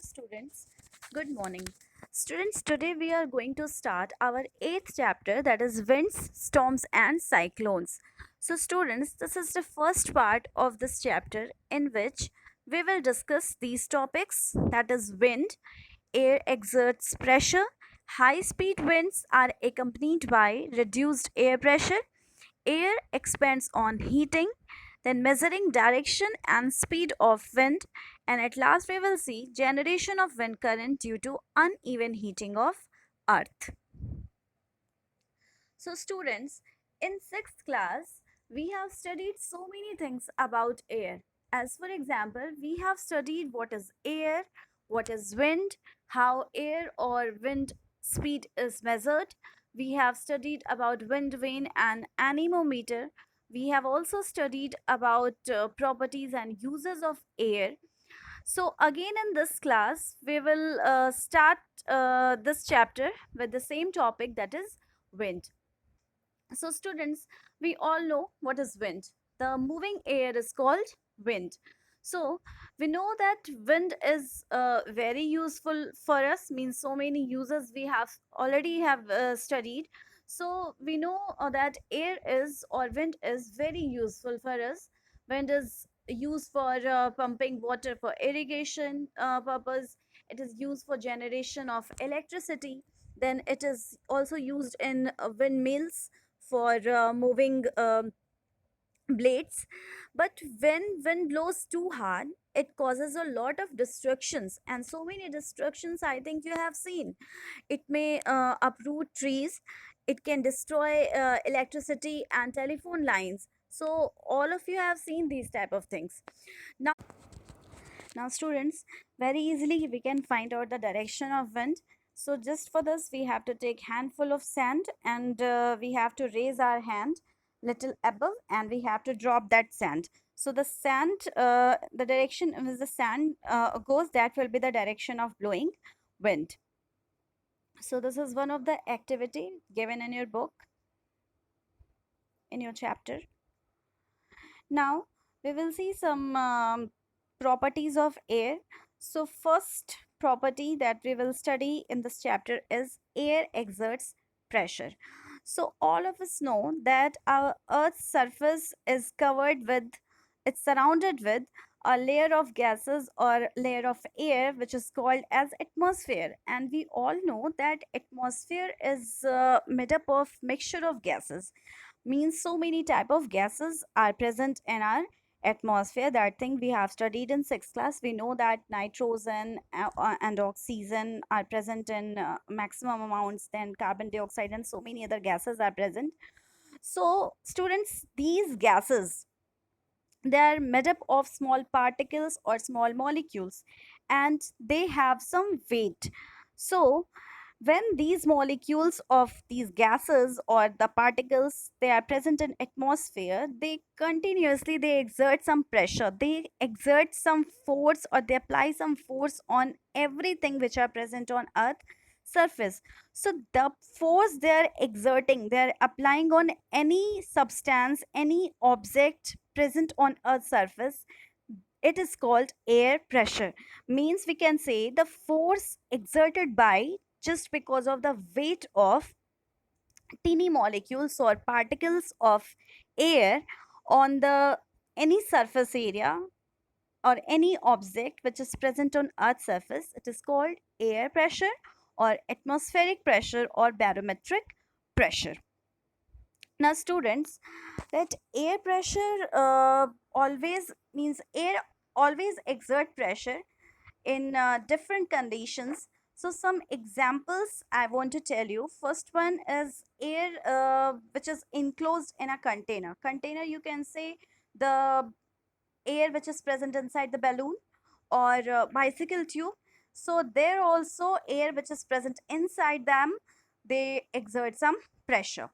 students. Good morning. Students, today we are going to start our eighth chapter, that is winds, storms, and cyclones. So, students, this is the first part of this chapter in which we will discuss these topics, that is wind, air exerts pressure, high speed winds are accompanied by reduced air pressure, air expands on heating, then measuring direction and speed of wind, and at last we will see generation of wind current due to uneven heating of earth. So students, in 6th class we have studied so many things about air. As for example, we have studied what is air, what is wind, how air or wind speed is measured. We have studied about wind vane and anemometer. We have also studied about properties and uses of air. So again in this class, we will start this chapter with the same topic, that is wind. So students, we all know what is wind. The moving air is called wind. So we know that wind is very useful for us, means so many uses we have already have studied. So we know that air is or wind is very useful for us. Wind is used for pumping water for irrigation purpose. It is used for generation of electricity. Then it is also used in windmills for moving blades. But when wind blows too hard, it causes a lot of destructions, and so many destructions I think you have seen. It may uproot trees, it can destroy electricity and telephone lines. So all of you have seen these type of things. Now, students, very easily we can find out the direction of wind. So just for this, we have to take handful of sand, and we have to raise our hand little above, and we have to drop that sand. So the sand, the direction in which the sand goes, that will be the direction of blowing wind. So this is one of the activity given in your book, in your chapter. Now we will see some properties of air. So first property that we will study in this chapter is air exerts pressure. So all of us know that our earth's surface is covered with, it's surrounded with a layer of gases or layer of air which is called as atmosphere, and we all know that atmosphere is made up of mixture of gases, means so many type of gases are present in our atmosphere. That thing we have studied in 6th class. We know that nitrogen and oxygen are present in maximum amounts, then carbon dioxide and so many other gases are present. So students, these gases, they are made up of small particles or small molecules, and they have some weight. So when these molecules of these gases or the particles, they are present in atmosphere, they continuously, they exert some pressure, they exert some force, or they apply some force on everything which are present on earth surface. So the force they are exerting, they are applying on any substance, any object present on earth surface, it is called air pressure. Means we can say the force exerted by, just because of the weight of teeny molecules or particles of air on the any surface area or any object which is present on earth's surface, it is called air pressure or atmospheric pressure or barometric pressure. Now students, that air pressure always means air always exert pressure in different conditions. So some examples I want to tell you. First one is air which is enclosed in a container. You can say the air which is present inside the balloon or bicycle tube. So there also air which is present inside them, they exert some pressure.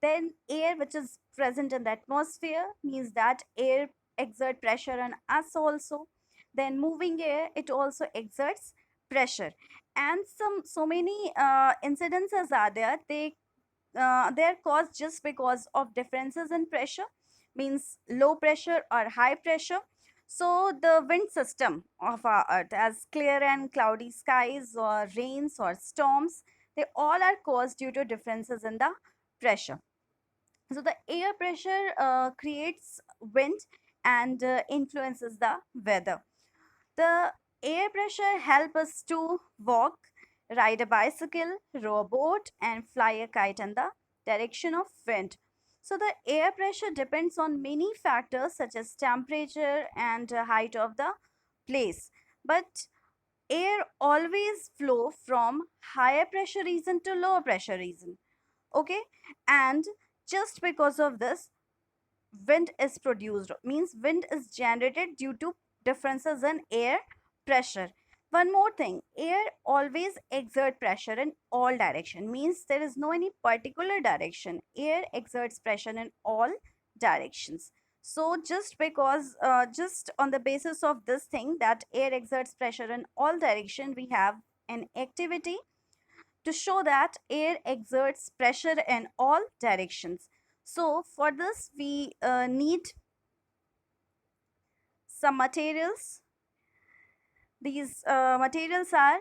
Then air which is present in the atmosphere, means that air exert pressure on us also. Then moving air, it also exerts pressure. And some so many incidences are there, they're caused just because of differences in pressure, means low pressure or high pressure. So the wind system of our earth, as clear and cloudy skies or rains or storms, they all are caused due to differences in the pressure. So the air pressure creates wind and influences the weather. The air pressure helps us to walk, ride a bicycle, row a boat, and fly a kite in the direction of wind. So the air pressure depends on many factors such as temperature and height of the place. But air always flow from higher pressure region to lower pressure region. Okay, and just because of this, wind is produced, means wind is generated due to differences in air pressure. One more thing, air always exert pressure in all direction, means there is no any particular direction, air exerts pressure in all directions. So just because just on the basis of this thing that air exerts pressure in all direction, we have an activity to show that air exerts pressure in all directions. So for this, we need some materials. These materials are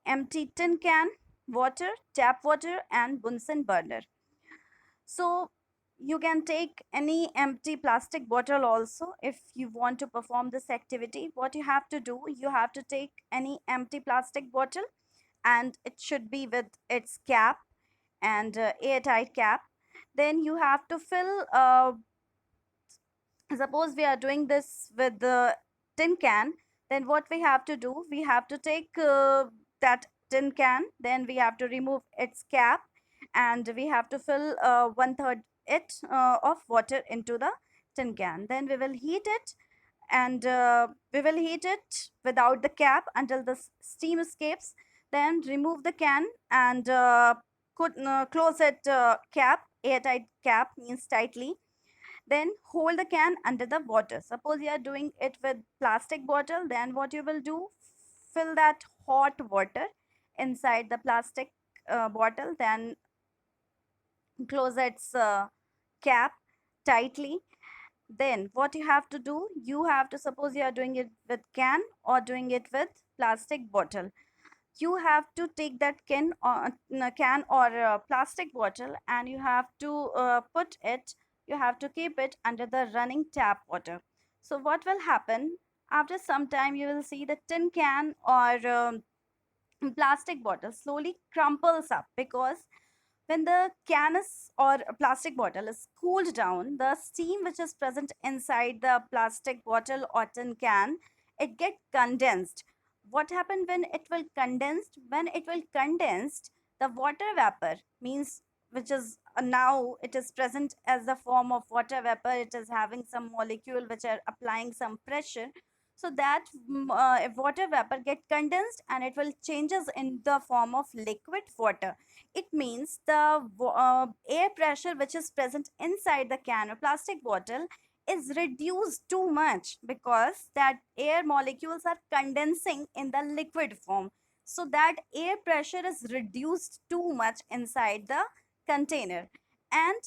empty tin can, water, tap water, and Bunsen burner. So you can take any empty plastic bottle also if you want to perform this activity. What you have to do, you have to take any empty plastic bottle, and it should be with its cap and airtight cap. Then you have to fill, suppose we are doing this with the tin can, then what we have to do, we have to take that tin can, then we have to remove its cap, and we have to fill one third it of water into the tin can. Then we will heat it, and we will heat it without the cap until the steam escapes. Then remove the can and close it cap, airtight cap means tightly. Then hold the can under the water. Suppose you are doing it with plastic bottle, then what you will do, fill that hot water inside the plastic bottle, then close its cap tightly. Then what you have to do, you have to, suppose you are doing it with can or doing it with plastic bottle, you have to take that can or plastic bottle, and you have to put it, you have to keep it under the running tap water. So what will happen, after some time you will see the tin can or plastic bottle slowly crumples up, because when the can is or a plastic bottle is cooled down, the steam which is present inside the plastic bottle or tin can, it get condensed. What happened when it will condensed? When it will condensed, the water vapor means, which is now it is present as the form of water vapor. It is having some molecule which are applying some pressure. So that water vapor get condensed and it will changes in the form of liquid water. It means the air pressure which is present inside the can or plastic bottle is reduced too much, because that air molecules are condensing in the liquid form. So that air pressure is reduced too much inside the container, and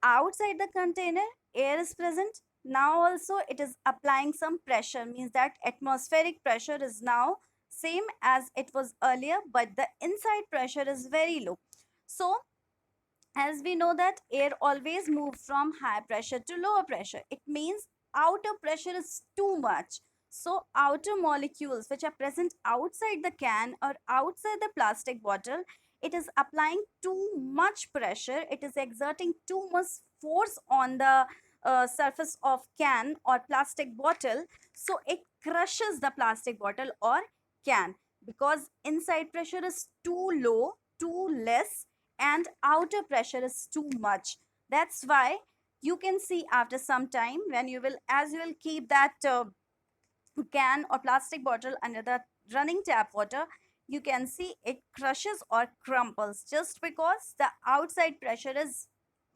outside the container air is present. Now also it is applying some pressure, means that atmospheric pressure is now same as it was earlier, but the inside pressure is very low. So as we know that air always moves from high pressure to lower pressure, it means outer pressure is too much. So outer molecules which are present outside the can or outside the plastic bottle, it is applying too much pressure, it is exerting too much force on the surface of can or plastic bottle. So it crushes the plastic bottle or can, because inside pressure is too low, too less, and outer pressure is too much. That's why you can see after some time, when you will, as you will keep that can or plastic bottle under the running tap water, you can see it crushes or crumples, just because the outside pressure is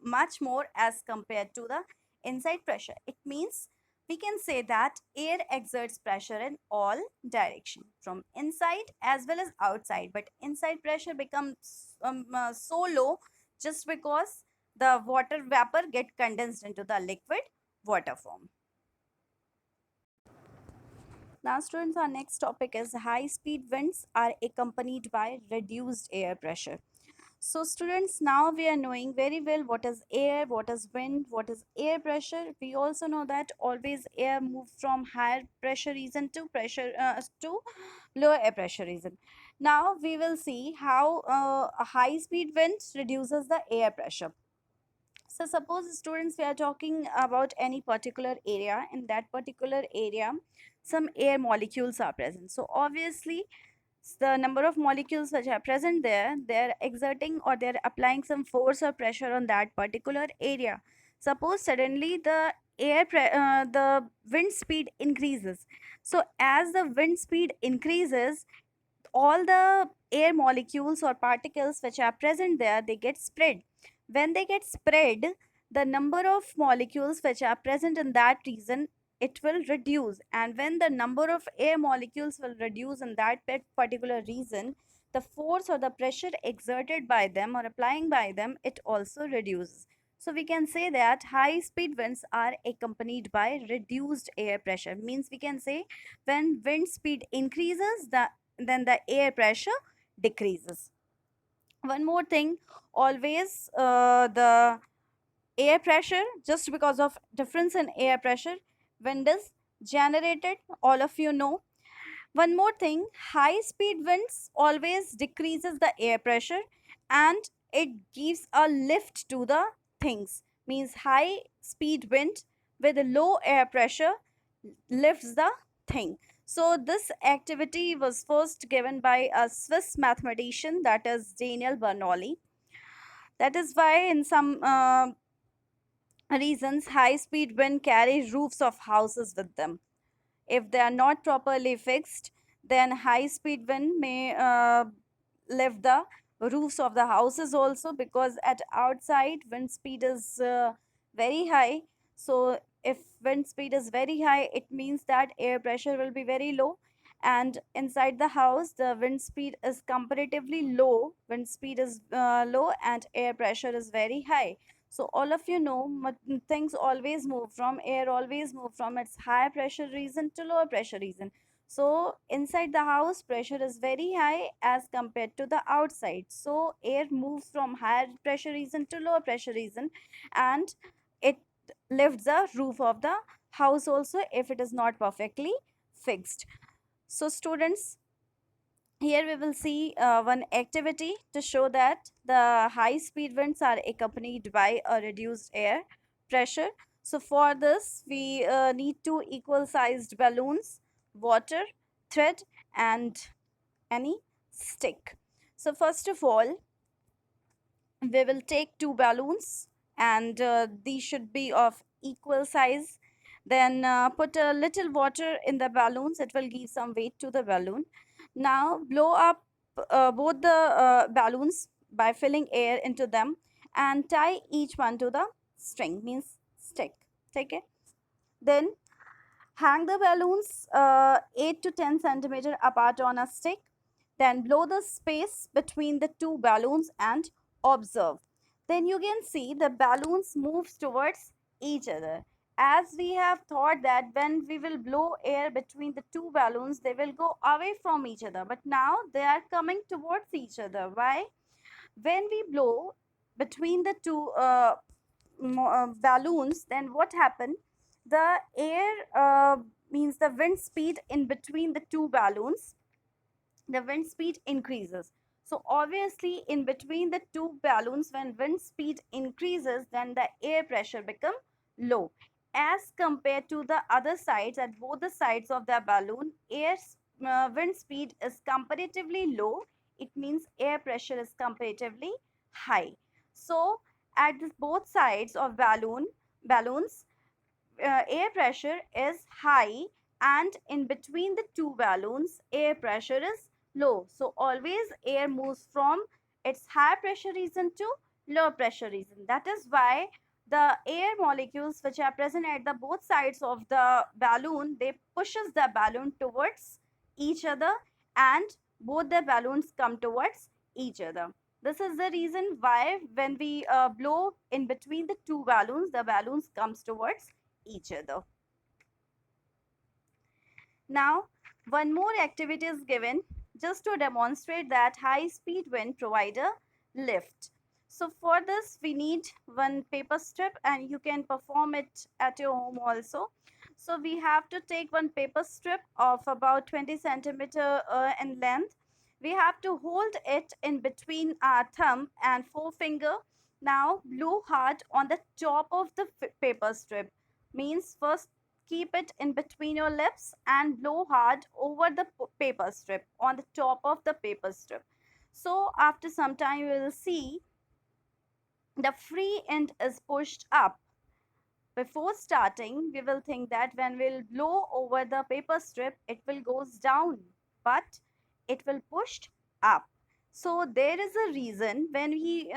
much more as compared to the inside pressure. It means we can say that air exerts pressure in all direction, from inside as well as outside, but inside pressure becomes so low, just because the water vapor get condensed into the liquid water form. Now, students, our next topic is high speed winds are accompanied by reduced air pressure. So, students, now we are knowing very well what is air, what is wind, what is air pressure. We also know that always air moves from higher pressure region to lower air pressure region. Now, we will see how a high speed wind reduces the air pressure. So suppose students, we are talking about any particular area. In that particular area, some air molecules are present. So obviously, the number of molecules which are present there, they're exerting or they're applying some force or pressure on that particular area. Suppose suddenly the wind speed increases. So as the wind speed increases, all the air molecules or particles which are present there, they get spread. When they get spread, the number of molecules which are present in that region, it will reduce. And when the number of air molecules will reduce in that particular region, the force or the pressure exerted by them or applying by them, it also reduces. So we can say that high speed winds are accompanied by reduced air pressure. Means we can say when wind speed increases, then the air pressure decreases. One more thing, always the air pressure, just because of difference in air pressure, wind is generated, all of you know. One more thing, high speed winds always decreases the air pressure and it gives a lift to the things. Means high speed wind with low air pressure lifts the thing. So this activity was first given by a Swiss mathematician, that is Daniel Bernoulli. That is why in some reasons high speed wind carry roofs of houses with them. If they are not properly fixed, then high speed wind may lift the roofs of the houses also, because at outside wind speed is very high. So if wind speed is very high, it means that air pressure will be very low, and inside the house the wind speed is comparatively low. Wind speed is low and air pressure is very high. So all of you know, things always move from air, always move from its high pressure region to lower pressure region. So inside the house, pressure is very high as compared to the outside. So air moves from higher pressure region to lower pressure region, and it lifts the roof of the house also if it is not perfectly fixed. So students, here we will see one activity to show that the high speed winds are accompanied by a reduced air pressure. So for this, we need two equal sized balloons, water, thread, and any stick. So first of all, we will take two balloons, and these should be of equal size. Then put a little water in the balloons, it will give some weight to the balloon. Now blow up both the balloons by filling air into them, and tie each one to the string, means stick. Take it. Then hang the balloons 8 to 10 centimeter apart on a stick. Then blow the space between the two balloons and observe. Then you can see the balloons moves towards each other. As we have thought that when we will blow air between the two balloons, they will go away from each other. But now they are coming towards each other. Why? When we blow between the two balloons, then what happened? The air means the wind speed in between the two balloons, the wind speed increases. So obviously in between the two balloons, when wind speed increases, then the air pressure become low as compared to the other sides. At both the sides of the balloon, wind speed is comparatively low. It means air pressure is comparatively high. So at both sides of balloons, air pressure is high, and in between the two balloons air pressure is low. So always air moves from its high pressure region to low pressure region. That is why the air molecules which are present at the both sides of the balloon, they pushes the balloon towards each other, and both the balloons come towards each other. This is the reason why when we blow in between the two balloons, the balloons comes towards each other. Now, one more activity is given just to demonstrate that high speed wind provide a lift. So for this we need one paper strip, and you can perform it at your home also. So we have to take one paper strip of about 20 centimeter in length. We have to hold it in between our thumb and forefinger. Now blow hard on the top of the paper strip. Means first keep it in between your lips and blow hard over the paper strip on the top of the paper strip. So after some time you will see the free end is pushed up. Before starting, we will think that when we'll blow over the paper strip, it will goes down, but it will push up. So there is a reason when we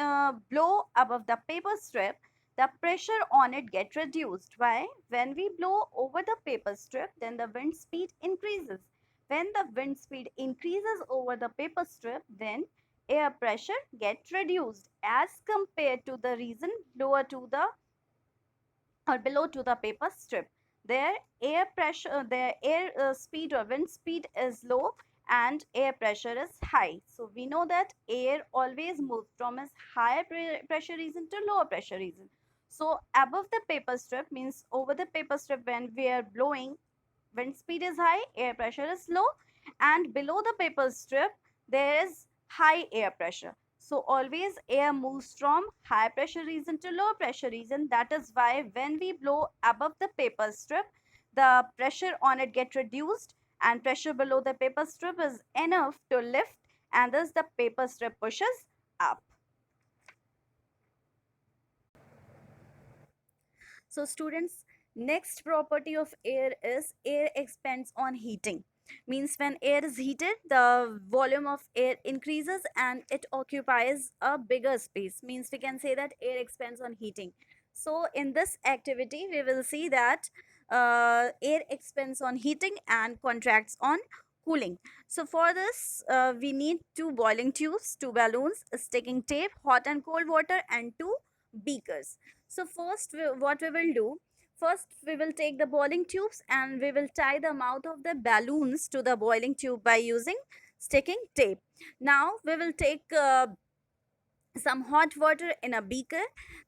blow above the paper strip, the pressure on it get reduced. Why? When we blow over the paper strip, then the wind speed increases. When the wind speed increases over the paper strip, then air pressure get reduced as compared to the reason lower to the or below to the paper strip. Their air pressure, their air speed or wind speed is low and air pressure is high. So we know that air always moves from its higher pressure region to lower pressure region. So above the paper strip means over the paper strip when we are blowing, wind speed is high, air pressure is low, and below the paper strip there is high air pressure. So always air moves from high pressure region to low pressure region. That is why when we blow above the paper strip, the pressure on it get reduced and pressure below the paper strip is enough to lift, and thus the paper strip pushes up. So students, next property of air is air expands on heating. Means when air is heated, the volume of air increases and it occupies a bigger space. Means we can say that air expands on heating. So in this activity, we will see that air expands on heating and contracts on cooling. So for this, we need two boiling tubes, two balloons, sticking tape, hot and cold water, and two beakers. So first, what we will do, first we will take the boiling tubes and we will tie the mouth of the balloons to the boiling tube by using sticking tape. Now we will take some hot water in a beaker.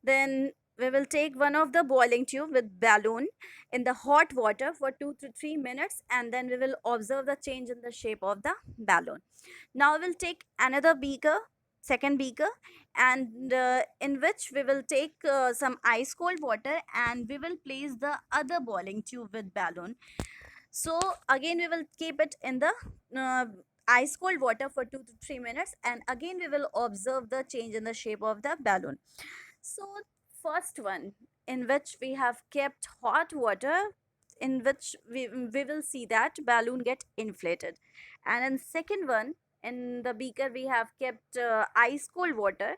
Then we will take one of the boiling tube with balloon in the hot water for 2 to 3 minutes, and then we will observe the change in the shape of the balloon. Now we'll take another beaker, second beaker, and in which we will take some ice cold water and we will place the other boiling tube with balloon. So again we will keep it in the uh, ice cold water for 2 to 3 minutes, and again we will observe the change in the shape of the balloon. So first one, in which we have kept hot water, in which we will see that balloon get inflated, and in second one, in the beaker we have kept ice cold water.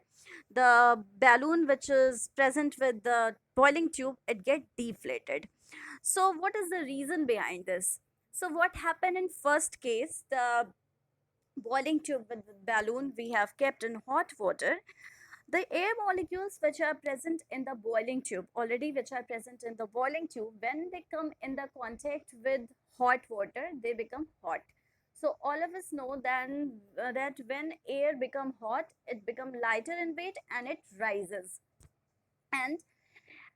The balloon which is present with the boiling tube, it get deflated. So what is the reason behind this? So what happened in first case, the boiling tube with the balloon we have kept in hot water, the air molecules which are present in the boiling tube, already which are present in the boiling tube, when they come in the contact with hot water, they become hot. So all of us know then that when air become hot, it become lighter in weight and it rises. And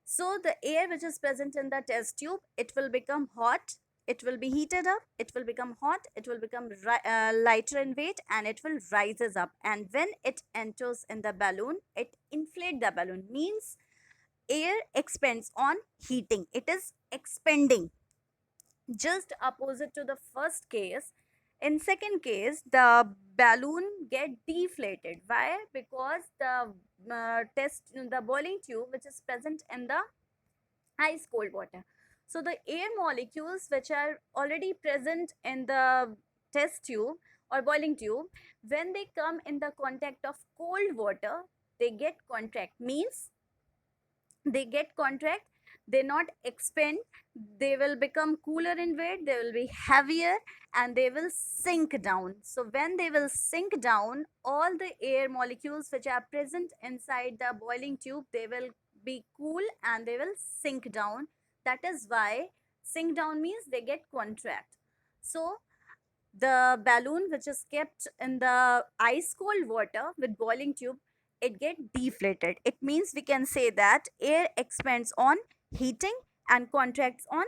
so the air which is present in the test tube, it will become hot, it will be heated up, it will become hot, it will become lighter in weight and it will rises up. And when it enters in the balloon, it inflate the balloon. Means air expands on heating. It is expanding. Just opposite to the first case. In second case, the balloon get deflated. Why? Because the boiling tube which is present in the ice cold water. So the air molecules which are already present in the test tube or boiling tube, when they come in the contact of cold water, they get contract. Means they get contract, they not expand, they will become cooler in weight, they will be heavier and they will sink down. So when they will sink down, all the air molecules which are present inside the boiling tube, they will be cool and they will sink down. That is why sink down means they get contract. So the balloon which is kept in the ice cold water with boiling tube, it get deflated. It means we can say that air expands on heating and contracts on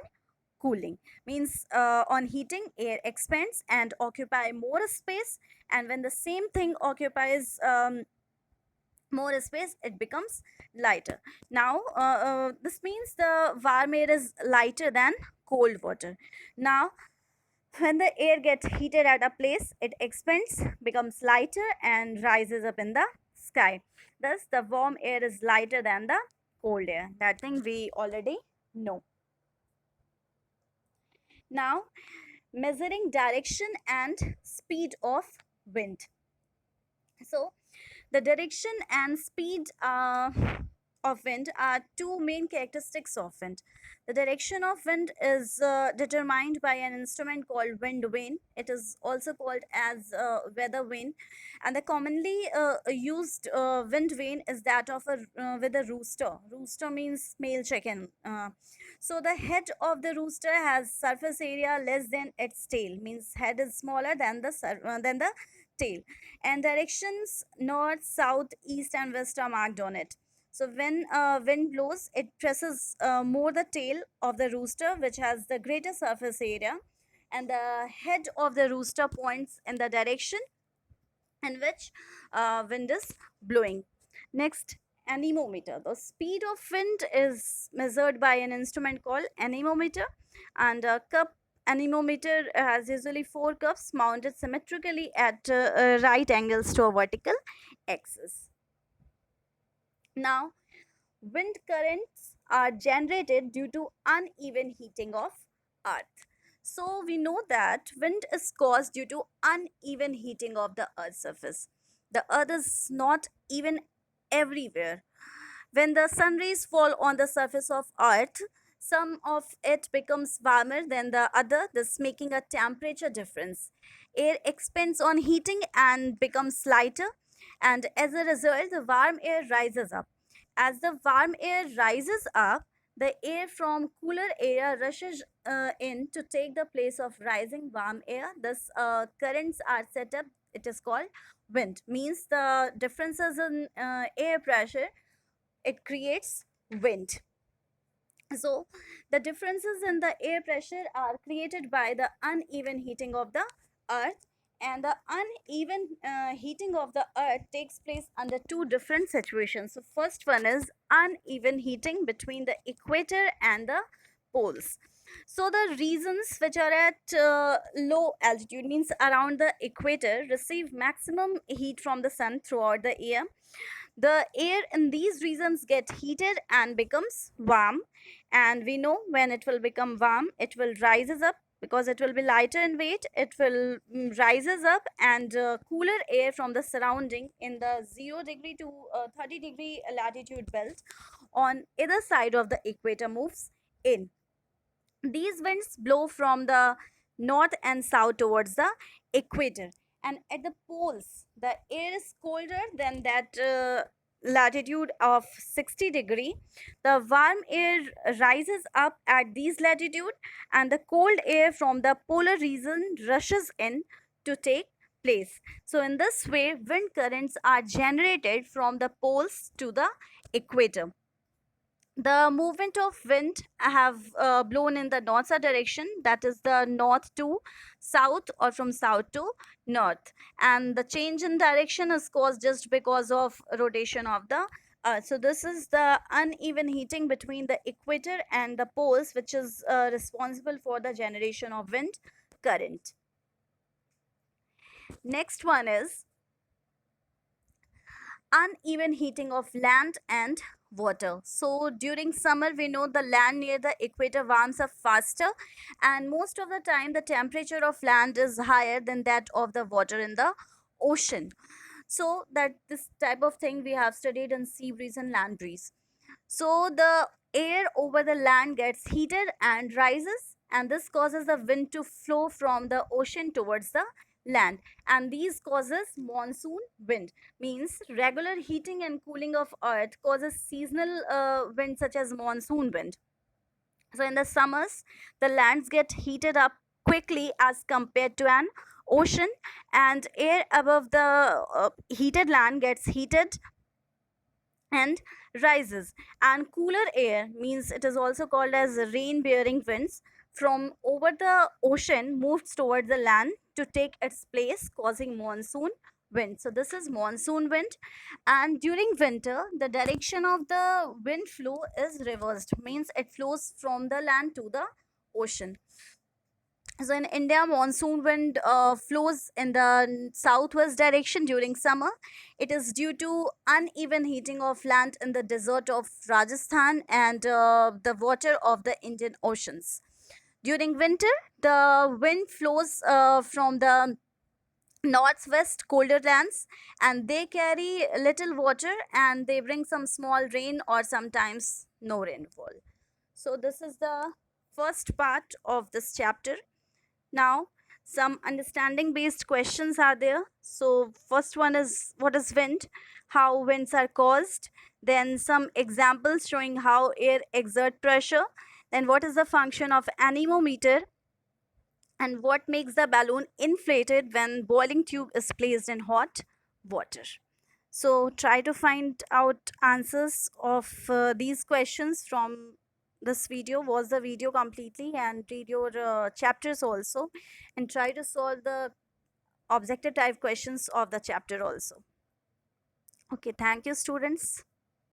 cooling. Means on heating, air expands and occupy more space, and when the same thing occupies more space, it becomes lighter. Now this means the warm air is lighter than cold water. Now when the air gets heated at a place, it expands, becomes lighter, and rises up in the sky. Thus, the warm air is lighter than the cold air. That thing we already know. Now, measuring direction and speed of wind. So, the direction and speed of wind are two main characteristics of wind. The direction of wind is determined by an instrument called wind vane. It is also called as weather vane, and the commonly used wind vane is that of a with a rooster. Rooster means male chicken. So the head of the rooster has surface area less than its tail. Means head is smaller than the tail, and directions north, south, east, and west are marked on it. So when wind blows, it presses more the tail of the rooster, which has the greater surface area, and the head of the rooster points in the direction in which wind is blowing. Next, anemometer. The speed of wind is measured by an instrument called anemometer, and a cup anemometer has usually four cups mounted symmetrically at right angles to a vertical axis. Now, wind currents are generated due to uneven heating of earth. So we know that wind is caused due to uneven heating of the earth's surface. The earth is not even everywhere. When the sun rays fall on the surface of earth, some of it becomes warmer than the other, thus making a temperature difference. Air expands on heating and becomes lighter, and as a result, the warm air rises up. As the warm air rises up, the air from cooler air rushes in to take the place of rising warm air. Thus, currents are set up. It is called wind. Means the differences in air pressure, it creates wind. So the differences in the air pressure are created by the uneven heating of the earth, and the uneven heating of the earth takes place under two different situations. So first one is uneven heating between the equator and the poles. So the regions which are at low altitude, means around the equator, receive maximum heat from the sun throughout the year. The air in these regions get heated and becomes warm, and we know when it will become warm, it will rises up because it will be lighter in weight. It will rises up, and cooler air from the surrounding in the 0 degree to 30 degree latitude belt on either side of the equator moves in. These winds blow from the north and south towards the equator, and at the poles, the air is colder than that latitude of 60 degree. The warm air rises up at these latitude, and the cold air from the polar region rushes in to take place. So in this way, wind currents are generated from the poles to the equator. The movement of wind have blown in the north south direction, that is the north to south or from south to north, and the change in direction is caused just because of rotation of the earth. So this is the uneven heating between the equator and the poles, which is responsible for the generation of wind current. Next one is uneven heating of land and water. So during summer, we know the land near the equator warms up faster, and most of the time, the temperature of land is higher than that of the water in the ocean. So that this type of thing we have studied in sea breeze and land breeze. So the air over the land gets heated and rises, and this causes the wind to flow from the ocean towards the land, and these causes monsoon wind. Means regular heating and cooling of earth causes seasonal wind such as monsoon wind. So in the summers, the lands get heated up quickly as compared to an ocean, and air above the heated land gets heated and rises, and cooler air, means it is also called as rain bearing winds, from over the ocean moves towards the land to take its place, causing monsoon wind. So this is monsoon wind. And during winter, the direction of the wind flow is reversed, means it flows from the land to the ocean. So in India, monsoon wind flows in the southwest direction during summer. It is due to uneven heating of land in the desert of Rajasthan and the water of the Indian Oceans. During winter, the wind flows from the northwest colder lands, and they carry little water and they bring some small rain or sometimes no rainfall. So this is the first part of this chapter. Now, some understanding based questions are there. So, first one is, what is wind? How winds are caused? Then, some examples showing how air exert pressure. Then, what is the function of anemometer? And what makes the balloon inflated when boiling tube is placed in hot water? So try to find out answers of these questions from this video. Watch the video completely and read your chapters also, and try to solve the objective type questions of the chapter also. Okay, thank you, students.